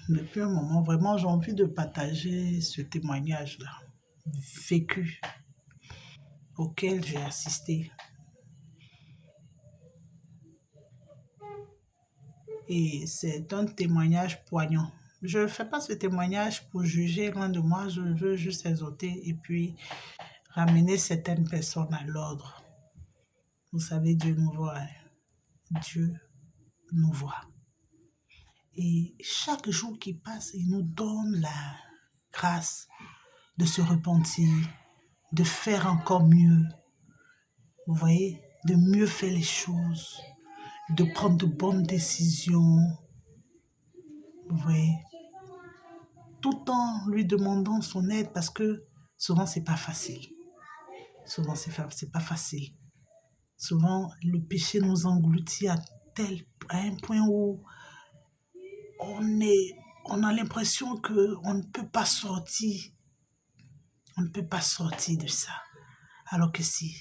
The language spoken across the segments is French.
depuis un moment, vraiment, j'ai envie de partager ce témoignage-là, vécu, auquel j'ai assisté. Et c'est un témoignage poignant. Je ne fais pas ce témoignage pour juger, loin de moi, je veux juste exhorter et puis ramener certaines personnes à l'ordre. Vous savez, Dieu nous voit, hein. Dieu nous voit. Et chaque jour qui passe, il nous donne la grâce de se repentir, de faire encore mieux. Vous voyez, de mieux faire les choses, de prendre de bonnes décisions. Vous voyez, tout en lui demandant son aide parce que souvent, c'est pas facile. Souvent, c'est pas facile. Souvent, le péché nous engloutit à un point où on a l'impression qu'on ne peut pas sortir. On ne peut pas sortir de ça. Alors que si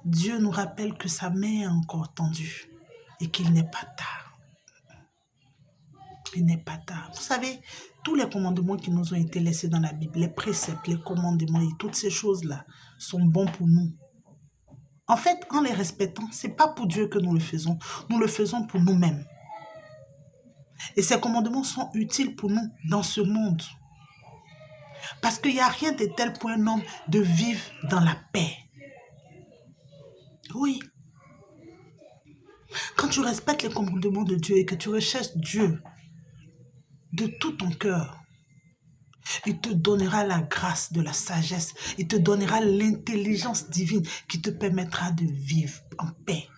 Dieu nous rappelle que sa main est encore tendue et qu'il n'est pas tard. Il n'est pas tard. Vous savez, tous les commandements qui nous ont été laissés dans la Bible, les préceptes, les commandements et toutes ces choses-là sont bons pour nous. En fait, en les respectant, ce n'est pas pour Dieu que nous le faisons pour nous-mêmes. Et ces commandements sont utiles pour nous dans ce monde. Parce qu'il n'y a rien de tel pour un homme de vivre dans la paix. Oui. Quand tu respectes les commandements de Dieu et que tu recherches Dieu de tout ton cœur, il te donnera la grâce de la sagesse. Il te donnera l'intelligence divine qui te permettra de vivre en paix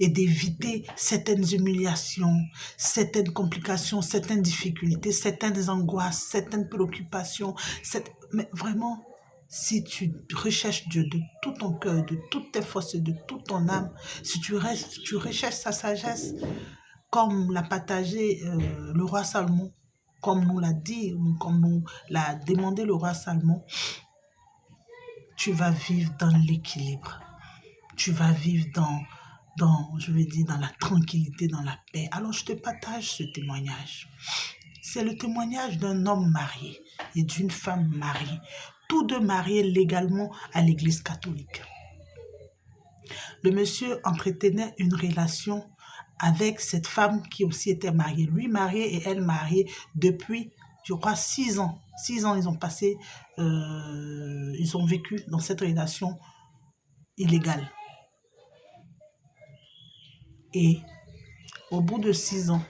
et d'éviter certaines humiliations, certaines complications, certaines difficultés, certaines angoisses, certaines préoccupations. Mais vraiment, si tu recherches Dieu de tout ton cœur, de toutes tes forces, de toute ton âme, si tu recherches sa sagesse, comme l'a partagé le roi Salomon, comme nous l'a dit, comme nous l'a demandé le roi Salomon, tu vas vivre dans l'équilibre. Tu vas vivre je veux dire, dans la tranquillité, dans la paix. Alors, je te partage ce témoignage. C'est le témoignage d'un homme marié et d'une femme mariée, tous deux mariés légalement à l'Église catholique. Le monsieur entretenait une relation avec cette femme qui aussi était mariée. Lui marié et elle mariée depuis, je crois, 6 ans. 6 ans, ils ont passé, ils ont vécu dans cette relation illégale. Et au bout de 6 ans,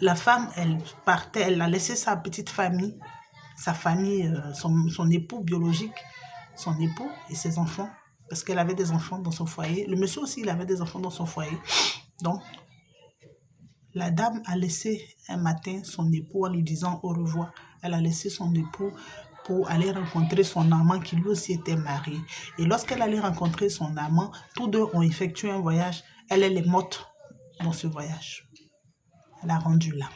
la femme, elle partait, elle a laissé sa petite famille, sa famille, son époux biologique, son époux et ses enfants, parce qu'elle avait des enfants dans son foyer. Le monsieur aussi, il avait des enfants dans son foyer. Donc, la dame a laissé un matin son époux en lui disant au revoir. Elle a laissé son époux pour aller rencontrer son amant qui lui aussi était marié. Et lorsqu'elle allait rencontrer son amant, tous deux ont effectué un voyage. Elle est morte dans ce voyage. Elle a rendu l'âme.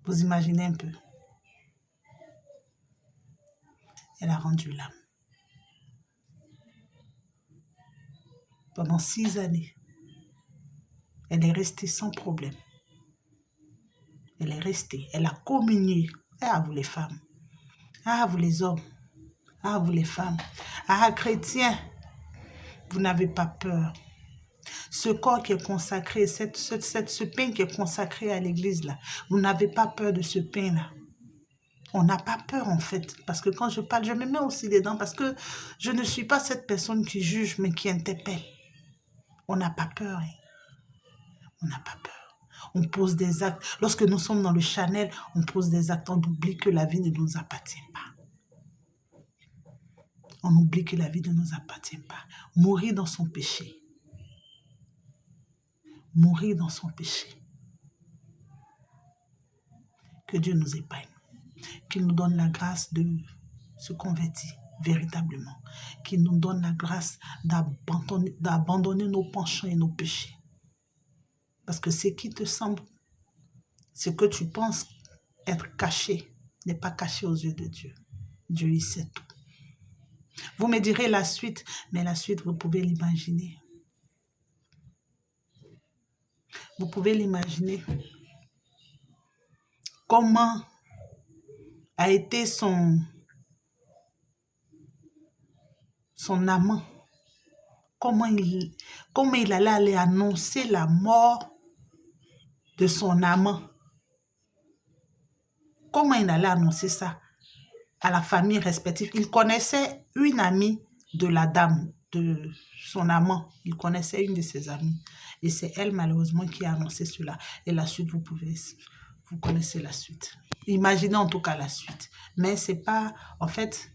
Vous imaginez un peu. Elle a rendu l'âme. Pendant 6 années, elle est restée sans problème. Elle est restée. Elle a communié. Ah, vous les femmes. Ah, vous les hommes. Ah, vous les femmes. Ah, chrétiens, vous n'avez pas peur. Ce corps qui est consacré, ce pain qui est consacré à l'église, là, vous n'avez pas peur de ce pain-là. On n'a pas peur, en fait. Parce que quand je parle, je me mets aussi dedans parce que je ne suis pas cette personne qui juge, mais qui interpelle. On n'a pas peur. Hein. On n'a pas peur. On pose des actes. Lorsque nous sommes dans le Chanel, on pose des actes. On oublie que la vie ne nous appartient pas. On oublie que la vie ne nous appartient pas. Mourir dans son péché. Mourir dans son péché. Que Dieu nous épargne. Qu'il nous donne la grâce de se convertir véritablement. Qu'il nous donne la grâce d'abandonner nos penchants et nos péchés. Parce que ce qui te semble, ce que tu penses être caché, n'est pas caché aux yeux de Dieu. Dieu, il sait tout. Vous me direz la suite, mais la suite, vous pouvez l'imaginer. Vous pouvez l'imaginer. Comment a été son amant. Comment il allait aller annoncer la mort de son amant. Comment il allait annoncer ça à la famille respective. Il connaissait une amie de la dame, de son amant. Il connaissait une de ses amies. Et c'est elle, malheureusement, qui a annoncé cela. Et la suite, vous connaissez la suite. Imaginez en tout cas la suite. Mais c'est pas, en fait,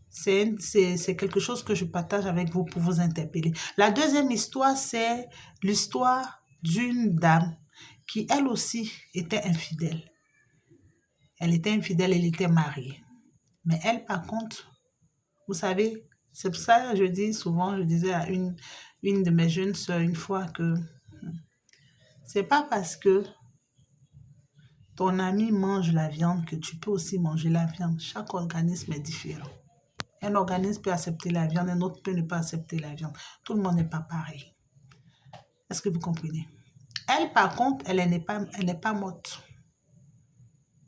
c'est quelque chose que je partage avec vous pour vous interpeller. La deuxième histoire, c'est l'histoire d'une dame qui, elle aussi, était infidèle. Elle était infidèle, elle était mariée. Mais elle, par contre, vous savez, c'est pour ça que je dis souvent, je disais à une de mes jeunes sœurs une fois que c'est pas parce que ton ami mange la viande que tu peux aussi manger la viande. Chaque organisme est différent. Un organisme peut accepter la viande, un autre peut ne pas accepter la viande. Tout le monde n'est pas pareil. Est-ce que vous comprenez? Elle, par contre, elle n'est pas morte.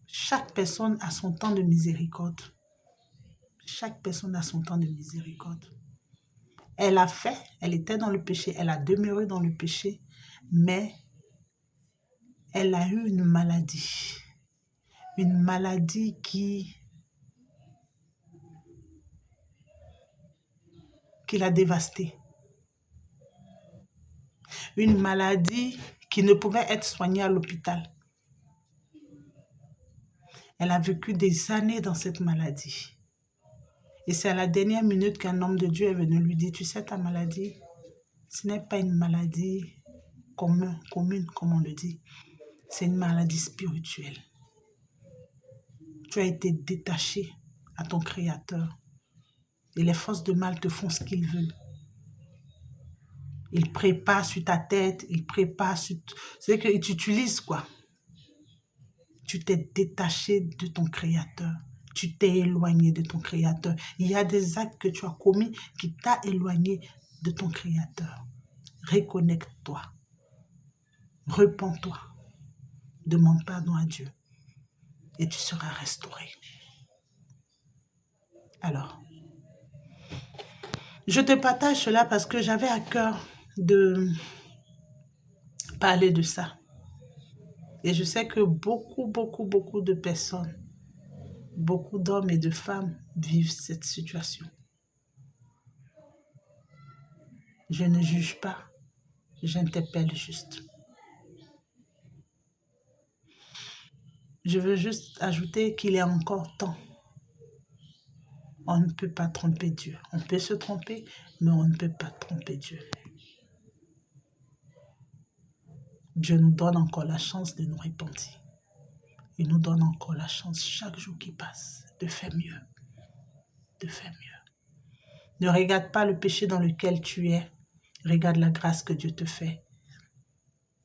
Chaque personne a son temps de miséricorde. Chaque personne a son temps de miséricorde. Elle a fait, elle était dans le péché, elle a demeuré dans le péché, mais elle a eu une maladie. Une maladie qui l'a dévastée. Une maladie qui ne pouvait être soignée à l'hôpital. Elle a vécu des années dans cette maladie. Et c'est à la dernière minute qu'un homme de Dieu est venu lui dire, tu sais, ta maladie, ce n'est pas une maladie commune, comme on le dit. C'est une maladie spirituelle. Tu as été détaché à ton Créateur. Et les forces de mal te font ce qu'ils veulent. Ils préparent sur ta tête, ils préparent sur... C'est qu'ils t'utilisent, quoi. Tu t'es détaché de ton Créateur. Tu t'es éloigné de ton Créateur. Il y a des actes que tu as commis qui t'ont éloigné de ton Créateur. Reconnecte-toi. Repens-toi. Demande pardon à Dieu. Et tu seras restauré. Alors, je te partage cela parce que j'avais à cœur de parler de ça. Et je sais que beaucoup de personnes, beaucoup d'hommes et de femmes vivent cette situation. Je ne juge pas, j'interpelle juste. Je veux juste ajouter qu'il y a encore temps. On ne peut pas tromper Dieu. On peut se tromper, mais on ne peut pas tromper Dieu. Dieu nous donne encore la chance de nous repentir. Il nous donne encore la chance chaque jour qui passe de faire mieux. De faire mieux. Ne regarde pas le péché dans lequel tu es. Regarde la grâce que Dieu te fait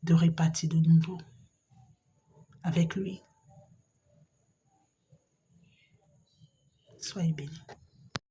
de repartir de nouveau avec lui. Soyez bénis.